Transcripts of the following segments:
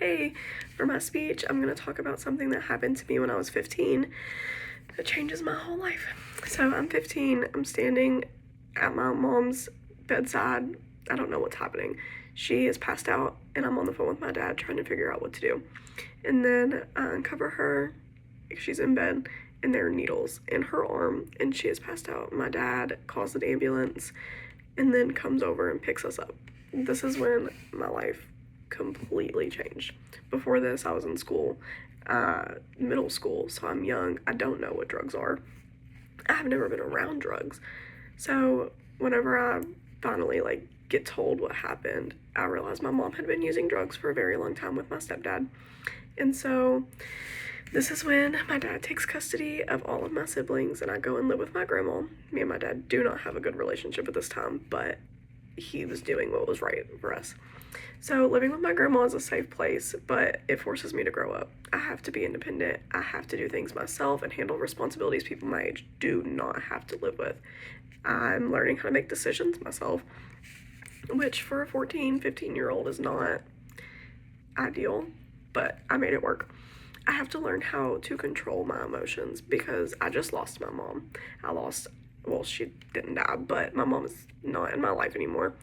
hey, for my speech, I'm going to talk about something that happened to me when I was 15 that changes my whole life. So I'm 15, I'm standing at my mom's bedside. I don't know what's happening. She is passed out, and I'm on the phone with my dad trying to figure out what to do. And then I uncover her. She's in bed, and there are needles in her arm, and she is passed out. My dad calls an ambulance and then comes over and picks us up. This is when my life completely changed. Before this, I was in school, middle school, so I'm young. I don't know what drugs are. I have never been around drugs. So whenever I finally get told what happened, I realized my mom had been using drugs for a very long time with my stepdad. And so this is when my dad takes custody of all of my siblings, and I go and live with my grandma. Me and my dad do not have a good relationship at this time, but he was doing what was right for us. So living with my grandma is a safe place, but it forces me to grow up. I have to be independent. I have to do things myself and handle responsibilities people my age do not have to live with. I'm learning how to make decisions myself, which for a 14, 15-year-old is not ideal, but I made it work. I have to learn how to control my emotions because I just lost my mom. Well, she didn't die, but my mom is not in my life anymore.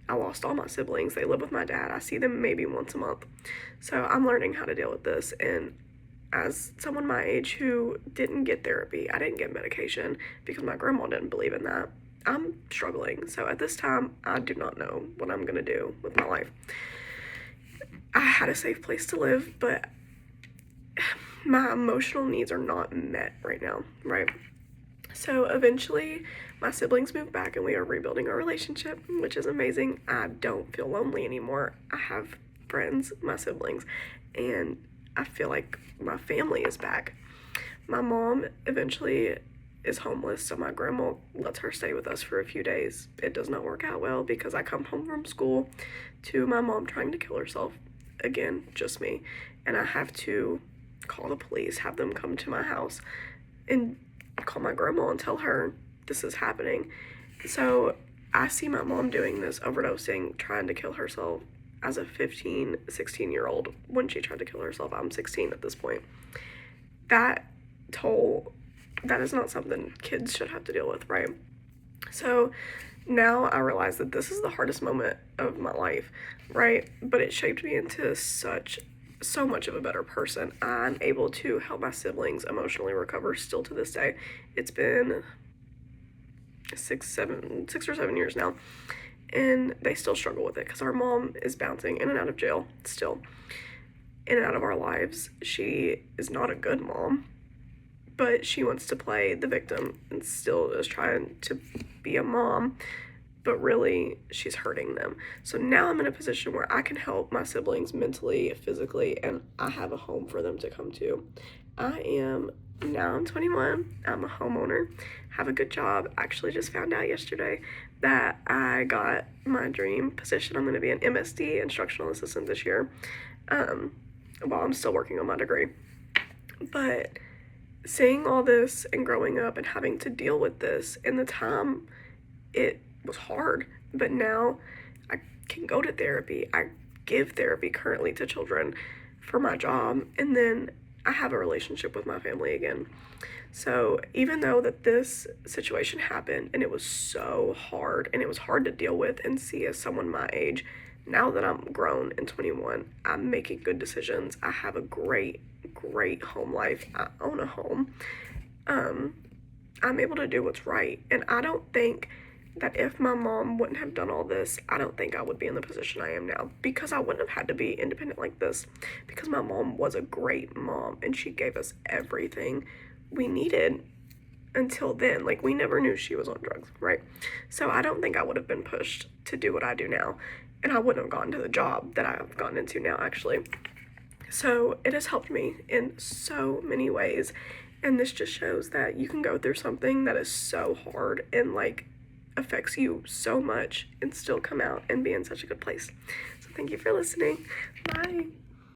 I lost all my siblings. They live with my dad. I see them maybe once a month. So I'm learning how to deal with this. And as someone my age who didn't get therapy, I didn't get medication because my grandma didn't believe in that, I'm struggling. So at this time, I do not know what I'm going to do with my life. I had a safe place to live, but my emotional needs are not met right now, right? So eventually my siblings moved back and we are rebuilding our relationship, which is amazing. I don't feel lonely anymore. I have friends, my siblings, and I feel like my family is back. My mom eventually is homeless, so my grandma lets her stay with us for a few days. It does not work out well because I come home from school to my mom trying to kill herself. Again, just me. And I have to call the police, have them come to my house, and call my grandma and tell her this is happening. So I see my mom doing this, overdosing, trying to kill herself as a 15, 16-year-old. When she tried to kill herself, I'm 16 at this point. That toll, that is not something kids should have to deal with, right? So now I realize that this is the hardest moment of my life, right? But it shaped me into so much of a better person. I'm able to help my siblings emotionally recover still to this day. It's been 6 or 7 years now, and they still struggle with it because our mom is bouncing in and out of jail still, in and out of our lives. She is not a good mom, but she wants to play the victim and still is trying to be a mom, but really she's hurting them. So now I'm in a position where I can help my siblings mentally, physically, and I have a home for them to come to. I'm 21, I'm a homeowner, have a good job. Actually just found out yesterday that I got my dream position. I'm gonna be an MSD, instructional assistant, this year, while I'm still working on my degree. But seeing all this and growing up and having to deal with this in the time, it was hard, but now I can go to therapy. I give therapy currently to children for my job, and then I have a relationship with my family again. So even though that this situation happened and it was so hard and it was hard to deal with and see as someone my age, now that I'm grown and 21, I'm making good decisions. I have a great home life. I own a home. I'm able to do what's right, and I don't think that if my mom wouldn't have done all this, I don't think I would be in the position I am now, because I wouldn't have had to be independent like this, because my mom was a great mom and she gave us everything we needed until then. We never knew she was on drugs, right? So I don't think I would have been pushed to do what I do now, and I wouldn't have gotten to the job that I've gotten into now, actually. So it has helped me in so many ways, and this just shows that you can go through something that is so hard and affects you so much and still come out and be in such a good place. So thank you for listening. Bye.